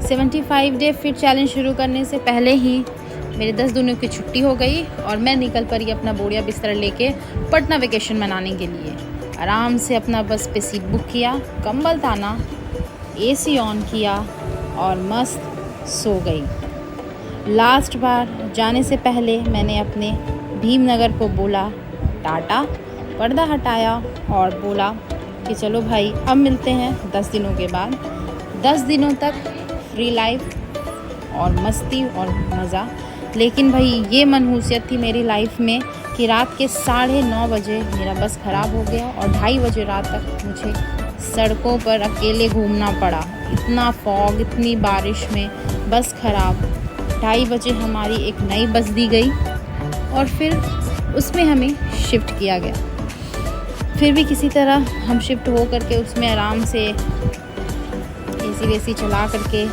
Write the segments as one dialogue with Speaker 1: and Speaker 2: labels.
Speaker 1: 75 day fit challenge शुरू करने से पहले ही मेरे 10 दिनों की छुट्टी हो गई और मैं निकल पड़ी अपना बोरिया बिस्तर लेके पटना वेकेशन मनाने के लिए। आराम से अपना बस पे सीट बुक किया, कंबल ताना, एसी ऑन किया और मस्त सो गई। लास्ट बार जाने से पहले मैंने अपने भीमनगर को बोला टाटा, पर्दा हटाया और बोला कि चलो भाई अब मिलते हैं 10 दिनों के बाद। 10 दिनों तक फ्री लाइफ और मस्ती और मज़ा। लेकिन भाई ये मनहूसियत थी मेरी लाइफ में कि रात के 9:30 बजे मेरा बस ख़राब हो गया और 2:30 बजे रात तक मुझे सड़कों पर अकेले घूमना पड़ा। इतना फॉग, इतनी बारिश में बस ख़राब। 2:30 बजे हमारी एक नई बस दी गई और फिर उसमें हमें शिफ्ट किया गया। फिर भी किसी तरह हम शिफ्ट हो करके उसमें आराम से एसी वेसी चला करके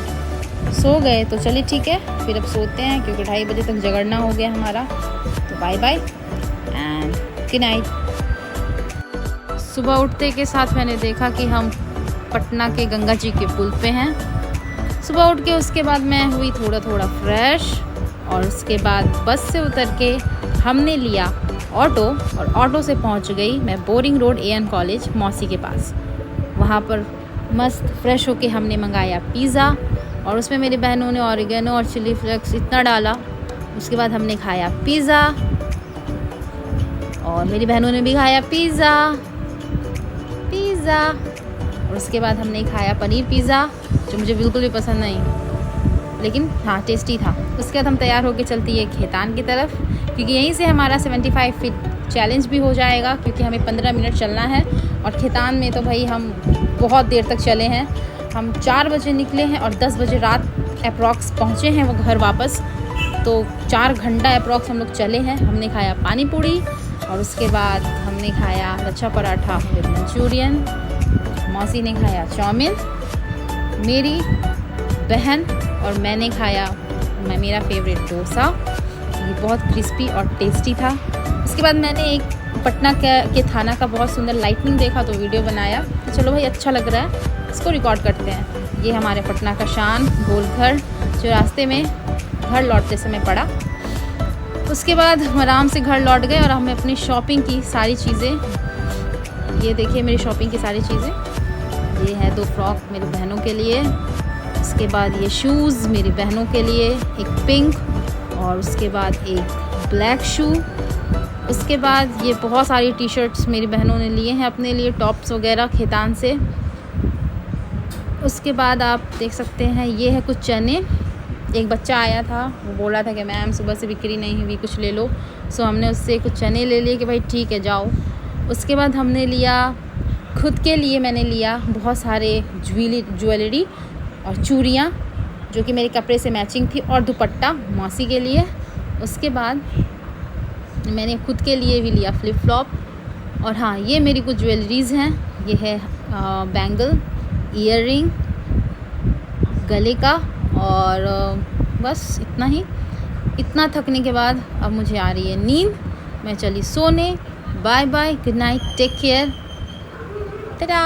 Speaker 1: सो गए। तो चलिए ठीक है, फिर अब सोते हैं क्योंकि 2:30 बजे तक जगड़ना हो गया हमारा। तो bye bye and good night. सुबह उठते के साथ मैंने देखा कि हम पटना के गंगा जी के पुल पे हैं। सुबह उठ के उसके बाद मैं हुई थोड़ा फ्रेश और उसके बाद बस से उतर के हमने लिया ऑटो और ऑटो से पहुंच गई मैं बोरिंग रोड AN कॉलेज मौसी के पास। वहाँ पर मस्त फ्रेश होके हमने मंगाया पिज़्ज़ा और उसमें मेरी बहनों ने ऑरिगेनो और चिली फ्लेक्स इतना डाला। उसके बाद हमने खाया पिज़्ज़ा और मेरी बहनों ने भी खाया पिज़्ज़ा और उसके बाद हमने खाया पनीर पिज़्ज़ा जो मुझे बिल्कुल भी पसंद नहीं, लेकिन हाँ टेस्टी था। उसके बाद हम तैयार होकर चलती है खेतान की तरफ क्योंकि यहीं से हमारा 75 फीट चैलेंज भी हो जाएगा क्योंकि हमें 15 मिनट चलना है। और खेतान में तो भाई हम बहुत देर तक चले हैं। हम 4 बजे निकले हैं और 10 बजे रात अप्रॉक्स पहुँचे हैं वो घर वापस। तो 4 घंटा अप्रॉक्स हम लोग चले हैं। हमने खाया पानी पूड़ी और उसके बाद हमने खाया लच्छा पराठा विद मंचूरियन। मौसी ने खाया चाउमीन, मेरी बहन और मैंने खाया मेरा फेवरेट डोसा। ये बहुत क्रिस्पी और टेस्टी था। उसके बाद मैंने एक पटना के थाना का बहुत सुंदर लाइटनिंग देखा तो वीडियो बनाया। तो चलो भाई अच्छा लग रहा है, इसको रिकॉर्ड करते हैं। ये हमारे पटना का शान गोल घर जो रास्ते में घर लौटते समय पड़ा। उसके बाद हम आराम से घर लौट गए और हमें अपनी शॉपिंग की सारी चीज़ें, ये देखिए मेरी शॉपिंग की सारी चीज़ें। ये है 2 फ्रॉक मेरी बहनों के लिए। उसके बाद ये शूज़ मेरी बहनों के लिए, एक पिंक और उसके बाद एक ब्लैक शू। उसके बाद ये बहुत सारी टी-शर्ट्स मेरी बहनों ने लिए हैं अपने लिए, टॉप्स वगैरह खेतान से। उसके बाद आप देख सकते हैं ये है कुछ चने। एक बच्चा आया था, वो बोला था कि मैम सुबह से बिक्री नहीं हुई, कुछ ले लो। सो हमने उससे कुछ चने ले लिए कि भाई ठीक है जाओ। उसके बाद हमने लिया खुद के लिए, मैंने लिया बहुत सारे ज्वेलरी और चूड़ियाँ जो कि मेरे कपड़े से मैचिंग थी और दुपट्टा मौसी के लिए। उसके बाद मैंने खुद के लिए भी लिया फ्लिप फ्लॉप। और हाँ ये मेरी कुछ ज्वेलरीज़ हैं। ये है बैंगल, ईयररिंग, गले का और बस इतना ही। इतना थकने के बाद अब मुझे आ रही है नींद। मैं चली सोने। Bye bye, good night, take care, Tata.